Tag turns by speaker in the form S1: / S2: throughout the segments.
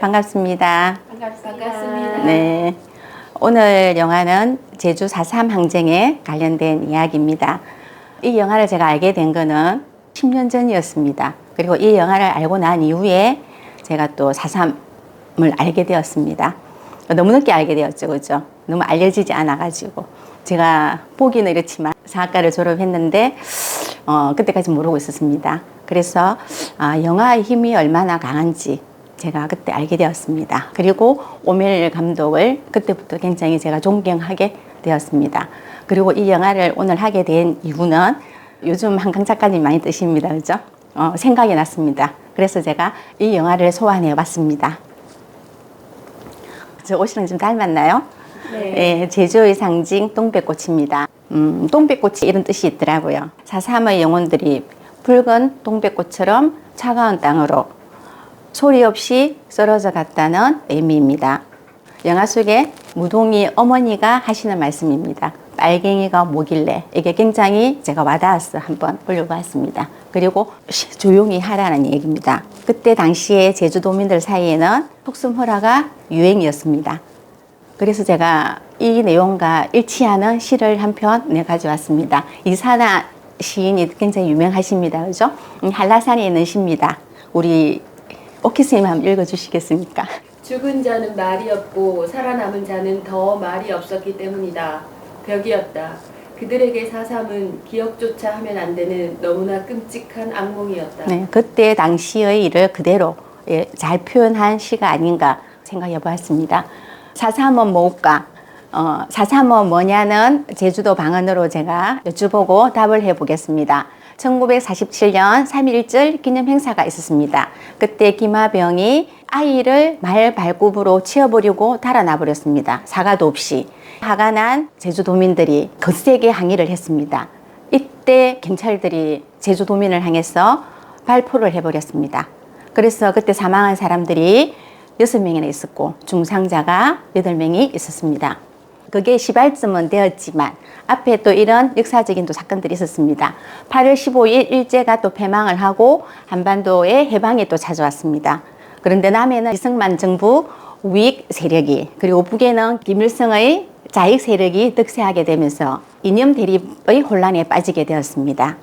S1: 반갑습니다.
S2: 반갑습니다.
S1: 네. 오늘 영화는 제주 4.3 항쟁에 관련된 이야기입니다. 이 영화를 제가 알게 된 거는 10년 전이었습니다. 그리고 이 영화를 알고 난 이후에 제가 또 4.3을 알게 되었습니다. 너무 늦게 알게 되었죠. 그죠? 너무 알려지지 않아가지고. 제가 보기는 이렇지만 사학과를 졸업했는데, 그때까지 모르고 있었습니다. 그래서, 영화의 힘이 얼마나 강한지 제가 그때 알게 되었습니다. 그리고 오멜 감독을 그때부터 굉장히 제가 존경하게 되었습니다. 그리고 이 영화를 오늘 하게 된 이유는 요즘 한강 작가님 많이 뜨십니다. 그죠? 생각이 났습니다. 그래서 제가 이 영화를 소환해 봤습니다. 저 옷이랑 좀 닮았나요?
S2: 네.
S1: 제주의 상징 동백꽃입니다. 동백꽃이 이런 뜻이 있더라고요. 4.3의 영혼들이 붉은 동백꽃처럼 차가운 땅으로 소리 없이 쓰러져 갔다는 의미입니다. 영화 속에 무동이 어머니가 하시는 말씀입니다. 빨갱이가 뭐길래, 이게 굉장히 제가 와닿아서 한번 올려봤습니다. 그리고 조용히 하라는 얘기입니다. 그때 당시에 제주도민들 사이에는 속숨호라가 유행이었습니다. 그래서 제가 이 내용과 일치하는 시를 한 편 가져왔습니다. 이산화 시인이 굉장히 유명하십니다. 그죠? 한라산에 있는 시입니다. 우리 오키 선생님 한번 읽어주시겠습니까?
S2: 죽은 자는 말이 없고 살아남은 자는 더 말이 없었기 때문이다. 벽이었다. 그들에게 4.3은 기억조차 하면 안 되는 너무나 끔찍한 악몽이었다.
S1: 네, 그때 당시의 일을 그대로 잘 표현한 시가 아닌가 생각해 보았습니다. 4.3은 뭘까? 4.3은 뭐냐는 제주도 방언으로 제가 여쭈보고 답을 해보겠습니다. 1947년 3.1절 기념 행사가 있었습니다. 그때 김하병이 아이를 말 발굽으로 치어버리고 달아나 버렸습니다. 사과도 없이. 화가 난 제주도민들이 거세게 항의를 했습니다. 이때 경찰들이 제주도민을 향해서 발포를 해버렸습니다. 그래서 그때 사망한 사람들이 6명이나 있었고 중상자가 8명이 있었습니다. 그게 시발점은 되었지만 앞에 또 이런 역사적인 또 사건들이 있었습니다. 8월 15일 일제가 또 패망을 하고 한반도에 해방이 또 찾아왔습니다. 그런데 남해는 이승만 정부 우익 세력이, 그리고 북에는 김일성의 좌익 세력이 득세하게 되면서 이념 대립의 혼란에 빠지게 되었습니다.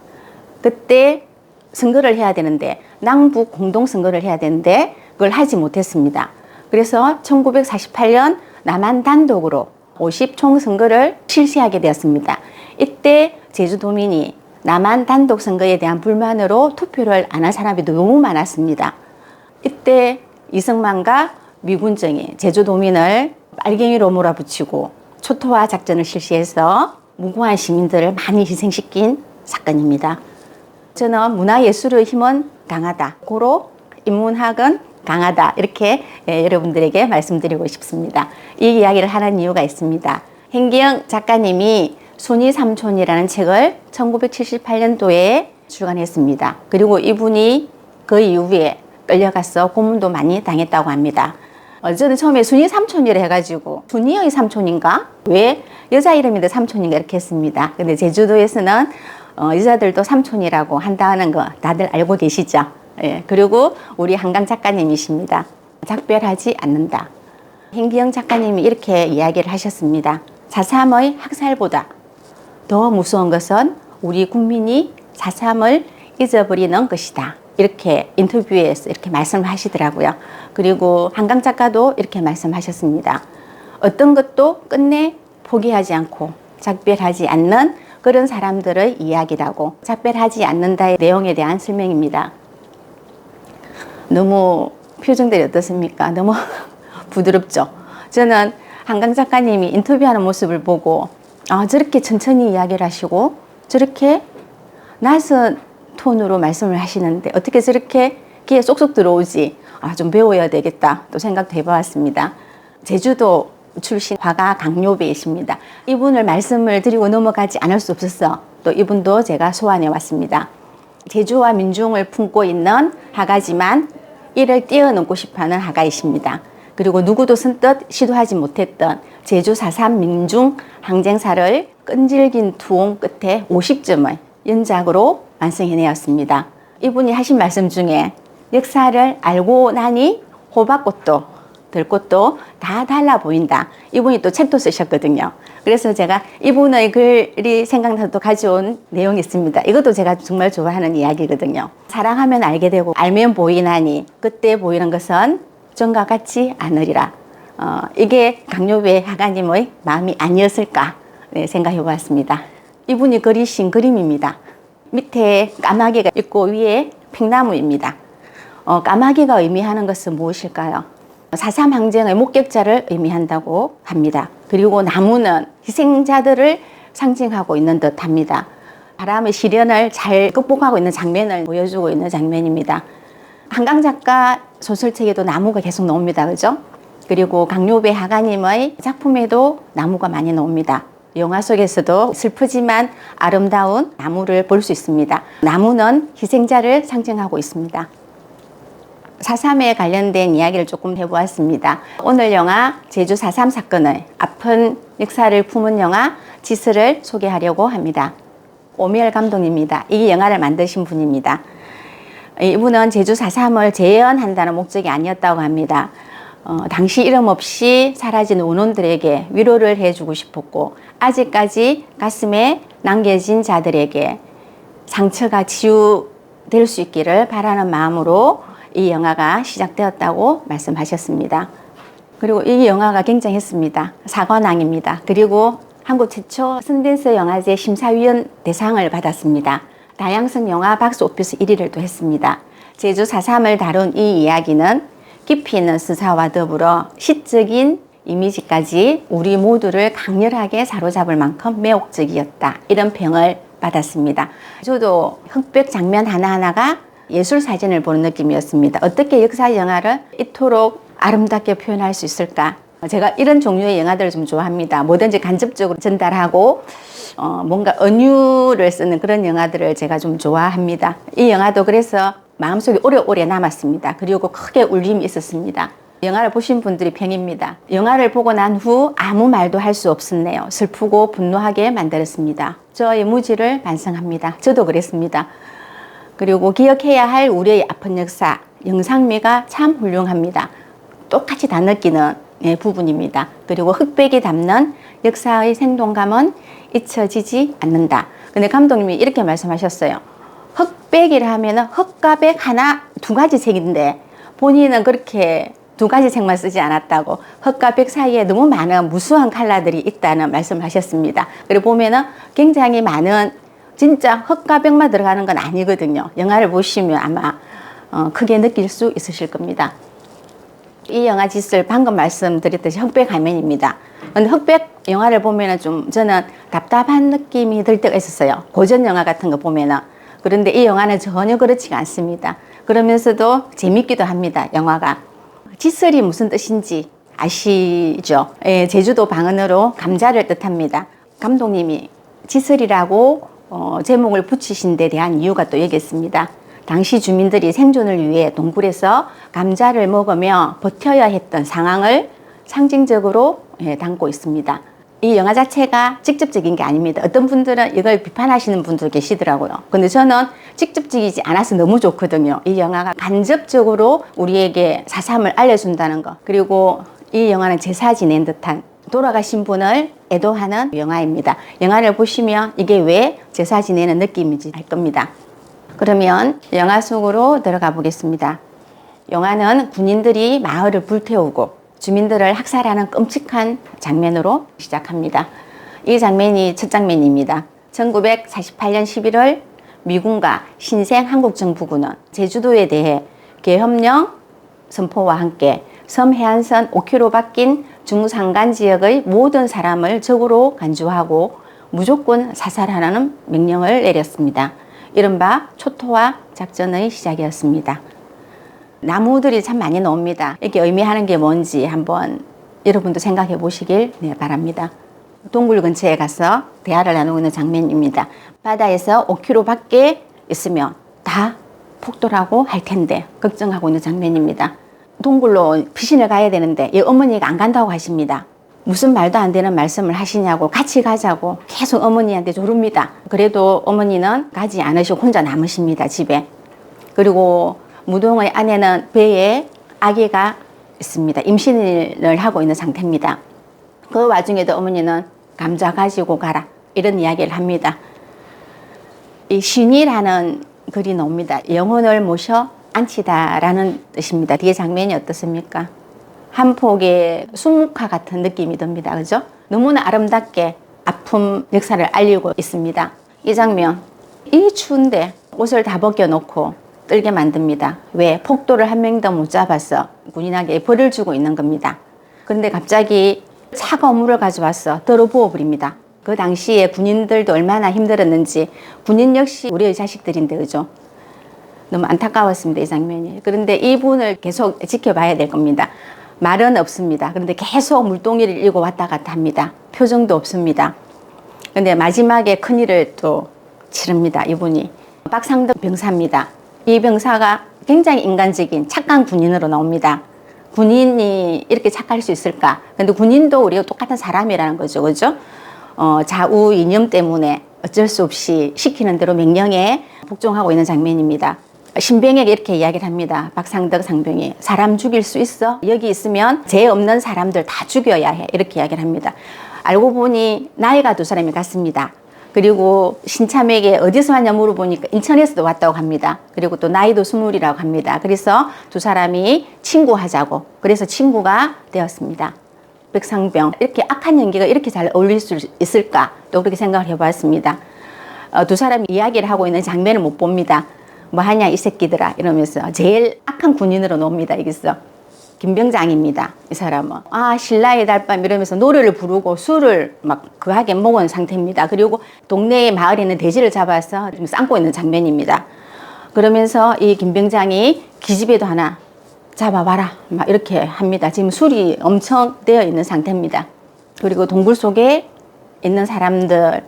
S1: 그때 선거를 해야 되는데, 남북 공동 선거를 해야 되는데 그걸 하지 못했습니다. 그래서 1948년 남한 단독으로 50총 선거를 실시하게 되었습니다. 이때 제주도민이 남한 단독 선거에 대한 불만으로 투표를 안 한 사람이 너무 많았습니다. 이때 이승만과 미군정이 제주도민을 빨갱이로 몰아붙이고 초토화 작전을 실시해서 무고한 시민들을 많이 희생시킨 사건입니다. 저는 문화예술의 힘은 강하다. 고로 인문학은 강하다. 이렇게 여러분들에게 말씀드리고 싶습니다. 이 이야기를 하는 이유가 있습니다. hen기영 작가님이 순이 삼촌이라는 책을 1978년도에 출간했습니다. 그리고 이분이 그 이후에 끌려가서 고문도 많이 당했다고 합니다. 저는 처음에 순이 삼촌이라 해가지고 순이의 삼촌인가? 왜 여자 이름인데 삼촌인가? 이렇게 했습니다. 근데 제주도에서는 여자들도 삼촌이라고 한다는 거 다들 알고 계시죠? 예, 그리고 우리 한강 작가님이십니다. 작별하지 않는다. hen기영 작가님이 이렇게 이야기를 하셨습니다. 4.3의 학살보다 더 무서운 것은 우리 국민이 4.3을 잊어버리는 것이다. 이렇게 인터뷰에서 이렇게 말씀을 하시더라고요. 그리고 한강 작가도 이렇게 말씀하셨습니다. 어떤 것도 끝내 포기하지 않고 작별하지 않는 그런 사람들의 이야기라고, 작별하지 않는다의 내용에 대한 설명입니다. 너무 표정들이 어떻습니까? 너무 부드럽죠? 저는 한강 작가님이 인터뷰하는 모습을 보고 저렇게 천천히 이야기를 하시고 저렇게 낯선 톤으로 말씀을 하시는데 어떻게 저렇게 귀에 쏙쏙 들어오지? 좀 배워야 되겠다 또 생각도 해보았습니다. 제주도 출신 화가 강요배이십니다. 이분을 말씀을 드리고 넘어가지 않을 수 없었어. 또 이분도 제가 소환해 왔습니다. 제주와 민중을 품고 있는 화가지만 이를 뛰어넘고 싶어하는 화가이십니다. 그리고 누구도 선뜻 시도하지 못했던 제주 4.3 민중 항쟁사를 끈질긴 투혼 끝에 50점의 연작으로 완성해내었습니다. 이분이 하신 말씀 중에 역사를 알고 나니 호박꽃도 들꽃도 다 달라 보인다. 이분이 또 책도 쓰셨거든요. 그래서 제가 이분의 글이 생각나서 또 가져온 내용이 있습니다. 이것도 제가 정말 좋아하는 이야기거든요. 사랑하면 알게 되고 알면 보이나니 그때 보이는 것은 전과 같지 않으리라. 이게 강요배 하가님의 마음이 아니었을까 생각해 보았습니다. 이분이 그리신 그림입니다. 밑에 까마귀가 있고 위에 팽나무입니다. 까마귀가 의미하는 것은 무엇일까요? 4.3 항쟁의 목격자를 의미한다고 합니다. 그리고 나무는 희생자들을 상징하고 있는 듯 합니다. 바람의 시련을 잘 극복하고 있는 장면을 보여주고 있는 장면입니다. 한강 작가 소설책에도 나무가 계속 나옵니다. 그죠? 그리고 강요배 하가님의 작품에도 나무가 많이 나옵니다. 영화 속에서도 슬프지만 아름다운 나무를 볼 수 있습니다. 나무는 희생자를 상징하고 있습니다. 4.3에 관련된 이야기를 조금 해보았습니다. 오늘 영화 제주 4.3 사건의 아픈 역사를 품은 영화 지스를 소개하려고 합니다. 오미열 감독입니다. 이 영화를 만드신 분입니다. 이분은 제주 4.3을 재현한다는 목적이 아니었다고 합니다. 당시 이름 없이 사라진 원혼들에게 위로를 해주고 싶었고 아직까지 가슴에 남겨진 자들에게 상처가 치유될 수 있기를 바라는 마음으로 이 영화가 시작되었다고 말씀하셨습니다. 그리고 이 영화가 굉장했습니다. 사관왕입니다. 그리고 한국 최초 선댄스 영화제 심사위원 대상을 받았습니다. 다양성 영화 박스오피스 1위를 또 했습니다. 제주 4.3을 다룬 이 이야기는 깊이 있는 스사와 더불어 시적인 이미지까지 우리 모두를 강렬하게 사로잡을 만큼 매혹적이었다. 이런 평을 받았습니다. 저도 흑백 장면 하나하나가 예술 사진을 보는 느낌이었습니다. 어떻게 역사 영화를 이토록 아름답게 표현할 수 있을까? 제가 이런 종류의 영화들을 좀 좋아합니다. 뭐든지 간접적으로 전달하고 뭔가 은유를 쓰는 그런 영화들을 제가 좀 좋아합니다. 이 영화도 그래서 마음속에 오래오래 남았습니다. 그리고 크게 울림이 있었습니다. 영화를 보신 분들이 평입니다. 영화를 보고 난 후 아무 말도 할 수 없었네요. 슬프고 분노하게 만들었습니다. 저의 무지를 반성합니다. 저도 그랬습니다. 그리고 기억해야 할 우리의 아픈 역사, 영상미가 참 훌륭합니다. 똑같이 다 느끼는 부분입니다. 그리고 흑백이 담는 역사의 생동감은 잊혀지지 않는다. 근데 감독님이 이렇게 말씀하셨어요. 흑백이라 하면 흑과 백 하나 두 가지 색인데 본인은 그렇게 두 가지 색만 쓰지 않았다고 흑과 백 사이에 너무 많은 무수한 컬러들이 있다는 말씀을 하셨습니다. 그리고 보면은 굉장히 많은 진짜 흑과 백만 들어가는 건 아니거든요. 영화를 보시면 아마 크게 느낄 수 있으실 겁니다. 이 영화 짓을 방금 말씀드렸듯이 흑백 화면입니다. 근데 흑백 영화를 보면은 좀 저는 답답한 느낌이 들 때가 있었어요. 고전 영화 같은 거 보면은. 그런데 이 영화는 전혀 그렇지가 않습니다. 그러면서도 재밌기도 합니다. 영화가. 지설이 무슨 뜻인지 아시죠? 예, 제주도 방언으로 감자를 뜻합니다. 감독님이 지설이라고 제목을 붙이신 데 대한 이유가 또 여기 있습니다. 당시 주민들이 생존을 위해 동굴에서 감자를 먹으며 버텨야 했던 상황을 상징적으로 담고 있습니다. 이 영화 자체가 직접적인 게 아닙니다. 어떤 분들은 이걸 비판하시는 분도 계시더라고요. 근데 저는 직접적이지 않아서 너무 좋거든요. 이 영화가 간접적으로 우리에게 4.3을 알려준다는 거. 그리고 이 영화는 제사 지낸 듯한 돌아가신 분을 애도하는 영화입니다. 영화를 보시면 이게 왜 제사 지내는 느낌인지 알 겁니다. 그러면 영화 속으로 들어가 보겠습니다. 영화는 군인들이 마을을 불태우고 주민들을 학살하는 끔찍한 장면으로 시작합니다. 이 장면이 첫 장면입니다. 1948년 11월 미군과 신생 한국정부군은 제주도에 대해 계엄령 선포와 함께 섬 해안선 5km 바뀐 중산간 지역의 모든 사람을 적으로 간주하고 무조건 사살하라는 명령을 내렸습니다. 이른바 초토화 작전의 시작이었습니다. 나무들이 참 많이 나옵니다. 이게 의미하는 게 뭔지 한번 여러분도 생각해 보시길 바랍니다. 동굴 근처에 가서 대화를 나누고 있는 장면입니다. 바다에서 5km 밖에 있으면 다 폭돌하고 할 텐데 걱정하고 있는 장면입니다. 동굴로 피신을 가야 되는데 이 어머니가 안 간다고 하십니다. 무슨 말도 안 되는 말씀을 하시냐고 같이 가자고 계속 어머니한테 조릅니다. 그래도 어머니는 가지 않으시고 혼자 남으십니다. 집에. 그리고 무동의 아내는 배에 아기가 있습니다. 임신을 하고 있는 상태입니다. 그 와중에도 어머니는 감자 가지고 가라 이런 이야기를 합니다. 이 신이라는 글이 나옵니다. 영혼을 모셔 안치다라는 뜻입니다. 뒤에 장면이 어떻습니까? 한 폭의 수묵화 같은 느낌이 듭니다. 그죠? 너무나 아름답게 아픔 역사를 알리고 있습니다. 이 장면, 이 추운데 옷을 다 벗겨놓고 떨게 만듭니다. 왜? 폭도를 한 명 더 못 잡아서 군인에게 벌을 주고 있는 겁니다. 그런데 갑자기 차가운 물을 가져와서 덜어 부어버립니다. 그 당시에 군인들도 얼마나 힘들었는지, 군인 역시 우리의 자식들인데, 그죠? 너무 안타까웠습니다, 이 장면이. 그런데 이분을 계속 지켜봐야 될 겁니다. 말은 없습니다. 그런데 계속 물동이를 일고 왔다 갔다 합니다. 표정도 없습니다. 그런데 마지막에 큰일을 또 치릅니다, 이분이. 박상덕 병사입니다. 이 병사가 굉장히 인간적인 착한 군인으로 나옵니다. 군인이 이렇게 착할 수 있을까? 근데 군인도 우리가 똑같은 사람이라는 거죠, 그죠? 좌우 이념 때문에 어쩔 수 없이 시키는 대로 명령에 복종하고 있는 장면입니다. 신병에게 이렇게 이야기를 합니다. 박상덕 상병이 사람 죽일 수 있어? 여기 있으면 죄 없는 사람들 다 죽여야 해. 이렇게 이야기를 합니다. 알고 보니 나이가 두 사람이 같습니다. 그리고 신참에게 어디서 왔냐 물어보니까 인천에서도 왔다고 합니다. 그리고 또 나이도 20이라고 합니다. 그래서 두 사람이 친구하자고, 그래서 친구가 되었습니다. 백상병, 이렇게 악한 연기가 이렇게 잘 어울릴 수 있을까? 또 그렇게 생각을 해봤습니다. 두 사람이 이야기를 하고 있는 장면을 못 봅니다. 뭐 하냐 이 새끼들아 이러면서 제일 악한 군인으로 나옵니다. 여기서 김병장입니다. 이 사람은 신라의 달밤 이러면서 노래를 부르고 술을 막 거하게 먹은 상태입니다. 그리고 동네의 마을에 있는 돼지를 잡아서 좀 삶고 있는 장면입니다. 그러면서 이 김병장이 기집애도 하나 잡아봐라 막 이렇게 합니다. 지금 술이 엄청 되어 있는 상태입니다. 그리고 동굴 속에 있는 사람들이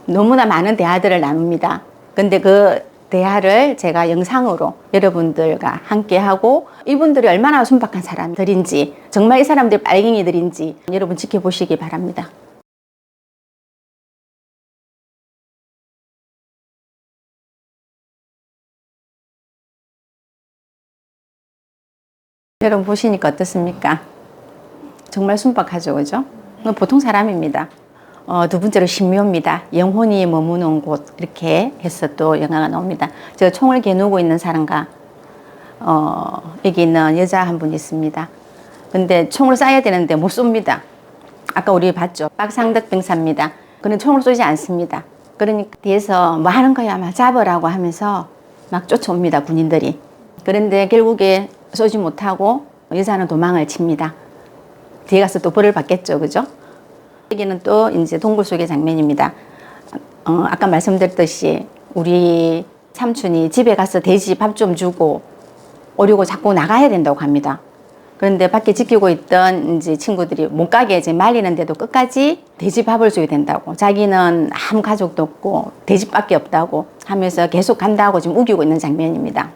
S1: 너무나 많은 대화들을 나눕니다. 근데 그 대화를 제가 영상으로 여러분들과 함께 하고 이분들이 얼마나 순박한 사람들인지, 정말 이 사람들이 빨갱이들인지 여러분 지켜보시기 바랍니다. 여러분 보시니까 어떻습니까? 정말 순박하죠, 그죠? 보통 사람입니다. 두 번째로 신묘입니다. 영혼이 머무는 곳, 이렇게 해서 또 영화가 나옵니다. 제가 총을 겨누고 있는 사람과 여기 있는 여자 한 분 있습니다. 근데 총을 쏴야 되는데 못 쏩니다. 아까 우리 봤죠? 박상덕 병사입니다. 그는 총을 쏘지 않습니다. 그러니까 뒤에서 뭐 하는 거야, 막 잡으라고 하면서 막 쫓아옵니다, 군인들이. 그런데 결국에 쏘지 못하고 여자는 도망을 칩니다. 뒤에 가서 또 벌을 받겠죠, 그죠? 여기는 또 이제 동굴 속의 장면입니다. 아까 말씀드렸듯이 우리 삼촌이 집에 가서 돼지 밥 좀 주고 오려고 자꾸 나가야 된다고 합니다. 그런데 밖에 지키고 있던 이제 친구들이 못 가게 이제 말리는데도 끝까지 돼지 밥을 줘야 된다고. 자기는 아무 가족도 없고 돼지밖에 없다고 하면서 계속 간다고 지금 우기고 있는 장면입니다.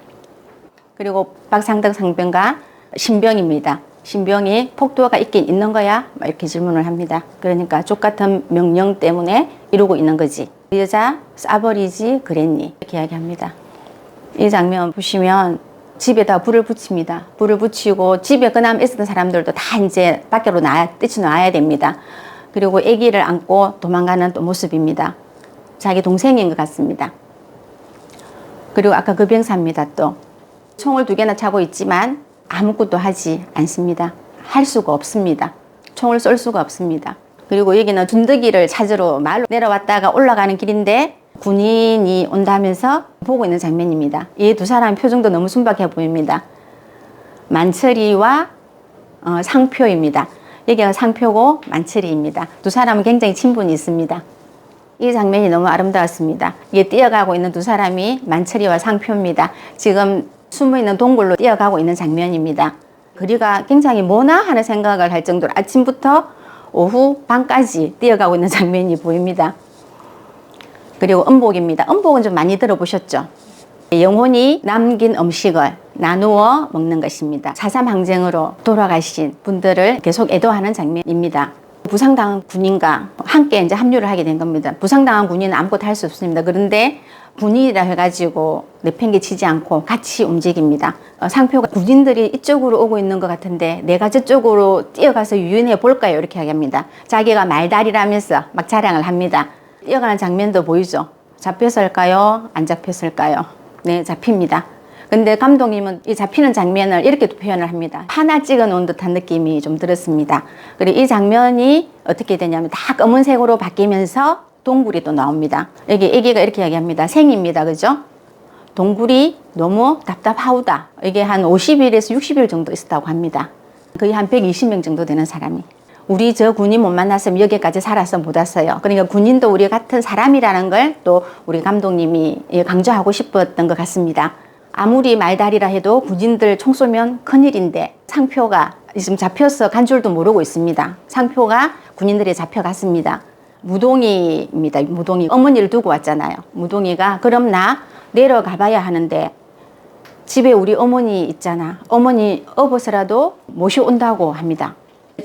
S1: 그리고 박상덕 상병과 신병입니다. 신병이 폭도가 있긴 있는 거야? 막 이렇게 질문을 합니다. 그러니까 족같은 명령 때문에 이러고 있는 거지. 그 여자 쏴버리지 그랬니? 이렇게 이야기합니다. 이 장면 보시면 집에다 불을 붙입니다. 불을 붙이고 집에 그나마 있었던 사람들도 다 이제 밖으로 뛰쳐나와야 됩니다. 그리고 아기를 안고 도망가는 또 모습입니다. 자기 동생인 것 같습니다. 그리고 아까 그 병사입니다. 또 총을 2개나 차고 있지만 아무것도 하지 않습니다. 할 수가 없습니다. 총을 쏠 수가 없습니다. 그리고 여기는 준덕이를 찾으러 말로 내려왔다가 올라가는 길인데 군인이 온다면서 보고 있는 장면입니다. 이 두 사람 표정도 너무 순박해 보입니다. 만철이와 상표입니다. 여기가 상표고 만철이입니다. 두 사람은 굉장히 친분이 있습니다. 이 장면이 너무 아름다웠습니다. 이게 뛰어가고 있는 두 사람이 만철이와 상표입니다. 지금 숨어있는 동굴로 뛰어가고 있는 장면입니다. 거리가 굉장히 머나 하는 생각을 할 정도로 아침부터 오후 밤까지 뛰어가고 있는 장면이 보입니다. 그리고 음복입니다. 음복은 좀 많이 들어보셨죠? 영혼이 남긴 음식을 나누어 먹는 것입니다. 4.3 항쟁으로 돌아가신 분들을 계속 애도하는 장면입니다. 부상당한 군인과 함께 이제 합류를 하게 된 겁니다. 부상당한 군인은 아무것도 할 수 없습니다. 그런데 군인이라 해가지고 내팽개치지 않고 같이 움직입니다. 상표가 군인들이 이쪽으로 오고 있는 것 같은데 내가 저쪽으로 뛰어가서 유인해 볼까요? 이렇게 이야기합니다. 자기가 말다리라면서 막 자랑을 합니다. 뛰어가는 장면도 보이죠? 잡혔을까요? 안 잡혔을까요? 네, 잡힙니다. 근데 감독님은 이 잡히는 장면을 이렇게 표현을 합니다. 하나 찍어 놓은 듯한 느낌이 좀 들었습니다. 그리고 이 장면이 어떻게 되냐면 다 검은색으로 바뀌면서 동굴이 또 나옵니다. 여기 애기가 이렇게 이야기합니다. 생입니다. 그죠? 동굴이 너무 답답하우다. 이게 한 50일에서 60일 정도 있었다고 합니다. 거의 한 120명 정도 되는 사람이. 우리 저 군인 못 만났으면 여기까지 살아서 못 왔어요. 그러니까 군인도 우리 같은 사람이라는 걸 또 우리 감독님이 강조하고 싶었던 것 같습니다. 아무리 말다리라 해도 군인들 총 쏘면 큰일인데 상표가 지금 잡혀서 간 줄도 모르고 있습니다. 상표가 군인들이 잡혀갔습니다. 무동이입니다. 무동이 어머니를 두고 왔잖아요. 무동이가 그럼 나 내려가 봐야 하는데 집에 우리 어머니 있잖아. 어머니 업어서라도 모셔온다고 합니다.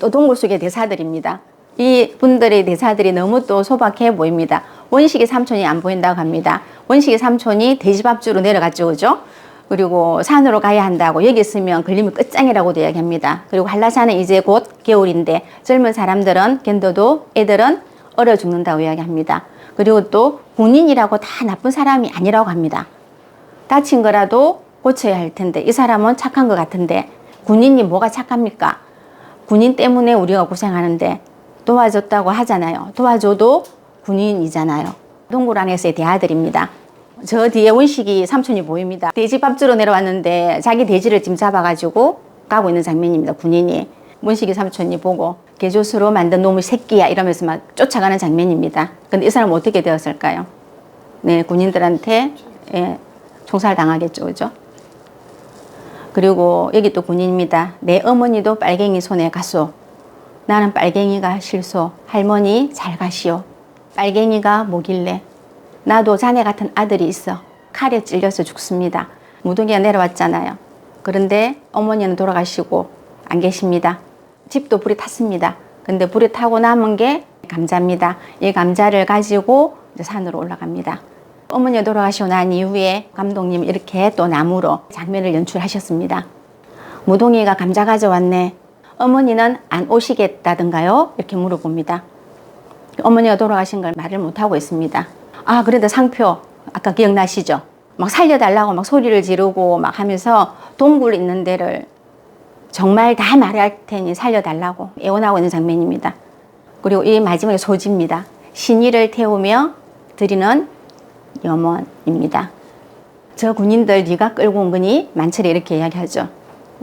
S1: 또 동굴 속의 대사들입니다. 이 분들의 대사들이 너무 또 소박해 보입니다. 원식이 삼촌이 안 보인다고 합니다. 원식이 삼촌이 돼지밥주로 내려갔죠. 그죠? 그리고 산으로 가야 한다고 여기 있으면 걸리면 끝장이라고도 이야기합니다. 그리고 한라산은 이제 곧 겨울인데 젊은 사람들은 견뎌도 애들은 얼어 죽는다고 이야기합니다. 그리고 또 군인이라고 다 나쁜 사람이 아니라고 합니다. 다친 거라도 고쳐야 할 텐데 이 사람은 착한 것 같은데 군인이 뭐가 착합니까? 군인 때문에 우리가 고생하는데 도와줬다고 하잖아요. 도와줘도 군인이잖아요. 동굴 안에서의 대아들입니다. 저 뒤에 원식이 삼촌이 보입니다. 돼지 밥주로 내려왔는데 자기 돼지를 지금 잡아가지고 가고 있는 장면입니다. 군인이. 원식이 삼촌이 보고 개조수로 만든 놈의 새끼야 이러면서 막 쫓아가는 장면입니다. 근데 이 사람은 어떻게 되었을까요? 네, 군인들한테 총살 당하겠죠. 그죠? 그리고 여기 또 군인입니다. 내 어머니도 빨갱이 손에 가소. 나는 빨갱이가 싫소. 할머니 잘 가시오. 빨갱이가 뭐길래 나도 자네 같은 아들이 있어. 칼에 찔려서 죽습니다. 무동이가 내려왔잖아요. 그런데 어머니는 돌아가시고 안 계십니다. 집도 불이 탔습니다. 근데 불이 타고 남은 게 감자입니다. 이 감자를 가지고 이제 산으로 올라갑니다. 어머니가 돌아가시고 난 이후에 감독님 이렇게 또 나무로 장면을 연출하셨습니다. 무동이가 감자 가져왔네. 어머니는 안 오시겠다던가요? 이렇게 물어봅니다. 어머니가 돌아가신 걸 말을 못하고 있습니다. 아, 그래도 상표 아까 기억나시죠? 막 살려달라고 막 소리를 지르고 막 하면서 동굴 있는 데를 정말 다 말할 테니 살려달라고 애원하고 있는 장면입니다. 그리고 이 마지막에 소지입니다. 신의를 태우며 드리는 염원입니다. 저 군인들 네가 끌고 온 거니? 만철이 이렇게 이야기하죠.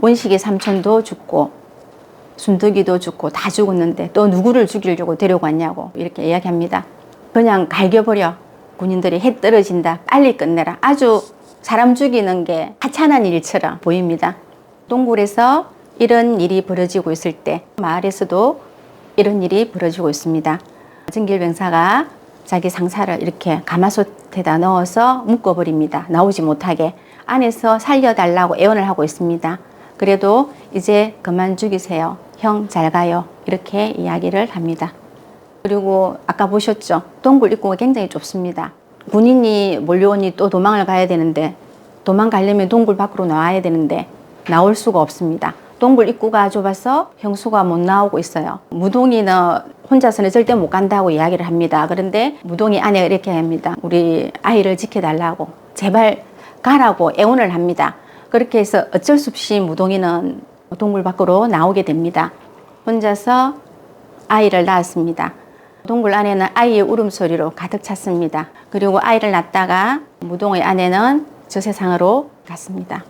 S1: 원식이 삼촌도 죽고 순덕이도 죽고 다 죽었는데 또 누구를 죽이려고 데려고 왔냐고 이렇게 이야기합니다. 그냥 갈겨버려. 군인들이 해 떨어진다. 빨리 끝내라. 아주 사람 죽이는 게 하찮은 일처럼 보입니다. 동굴에서 이런 일이 벌어지고 있을 때 마을에서도 이런 일이 벌어지고 있습니다. 정길병사가 자기 상사를 이렇게 가마솥에다 넣어서 묶어버립니다. 나오지 못하게. 안에서 살려달라고 애원을 하고 있습니다. 그래도 이제 그만 죽이세요. 형 잘 가요. 이렇게 이야기를 합니다. 그리고 아까 보셨죠? 동굴 입구가 굉장히 좁습니다. 군인이 몰려오니 또 도망을 가야 되는데 도망가려면 동굴 밖으로 나와야 되는데 나올 수가 없습니다. 동굴 입구가 좁아서 형수가 못 나오고 있어요. 무동이는 혼자서는 절대 못 간다고 이야기를 합니다. 그런데 무동이 아내가 이렇게 합니다. 우리 아이를 지켜달라고 제발 가라고 애원을 합니다. 그렇게 해서 어쩔 수 없이 무동이는 동굴 밖으로 나오게 됩니다. 혼자서 아이를 낳았습니다. 동굴 안에는 아이의 울음소리로 가득 찼습니다. 그리고 아이를 낳다가 무동의 아내는 저 세상으로 갔습니다.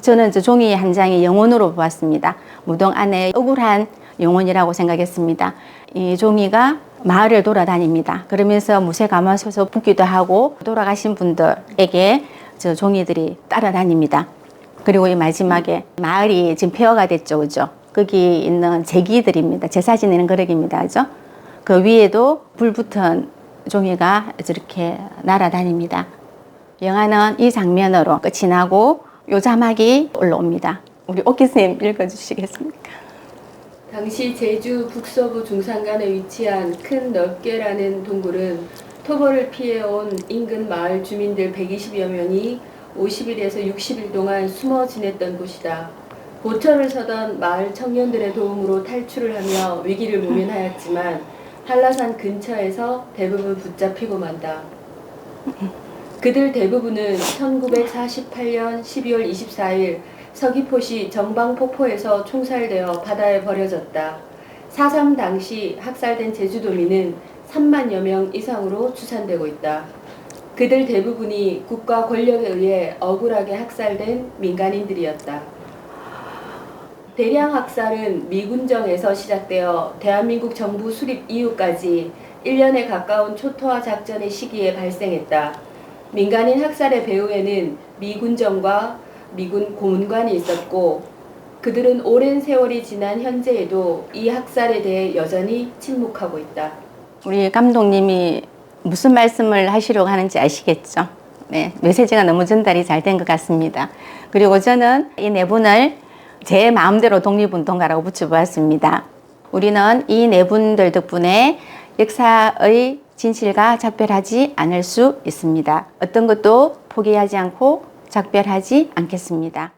S1: 저는 저 종이 한 장이 영혼으로 보았습니다. 무동 안에 억울한 영혼이라고 생각했습니다. 이 종이가 마을을 돌아다닙니다. 그러면서 무쇠 가마솥에 붓기도 하고 돌아가신 분들에게 저 종이들이 따라다닙니다. 그리고 이 마지막에 마을이 지금 폐허가 됐죠. 그죠? 거기 있는 제기들입니다. 제사 지내는 그릇입니다. 그죠? 그 위에도 불 붙은 종이가 저렇게 날아다닙니다. 영화는 이 장면으로 끝이 나고 요 자막이 올라옵니다. 우리 오키쌤 읽어주시겠습니까?
S2: 당시 제주 북서부 중산간에 위치한 큰 넓게라는 동굴은 토벌을 피해온 인근 마을 주민들 120여 명이 50일에서 60일 동안 숨어 지냈던 곳이다. 보철을 서던 마을 청년들의 도움으로 탈출을 하며 위기를 모면하였지만 한라산 근처에서 대부분 붙잡히고 만다. 그들 대부분은 1948년 12월 24일 서귀포시 정방폭포에서 총살되어 바다에 버려졌다. 4.3 당시 학살된 제주도민은 3만여 명 이상으로 추산되고 있다. 그들 대부분이 국가 권력에 의해 억울하게 학살된 민간인들이었다. 대량 학살은 미군정에서 시작되어 대한민국 정부 수립 이후까지 1년에 가까운 초토화 작전의 시기에 발생했다. 민간인 학살의 배후에는 미군정과 미군 고문관이 있었고 그들은 오랜 세월이 지난 현재에도 이 학살에 대해 여전히 침묵하고 있다.
S1: 우리 감독님이 무슨 말씀을 하시려고 하는지 아시겠죠? 네, 메시지가 너무 전달이 잘 된 것 같습니다. 그리고 저는 이 내분을 제 마음대로 독립운동가라고 붙여보았습니다. 우리는 이 네 분들 덕분에 역사의 진실과 작별하지 않을 수 있습니다. 어떤 것도 포기하지 않고 작별하지 않겠습니다.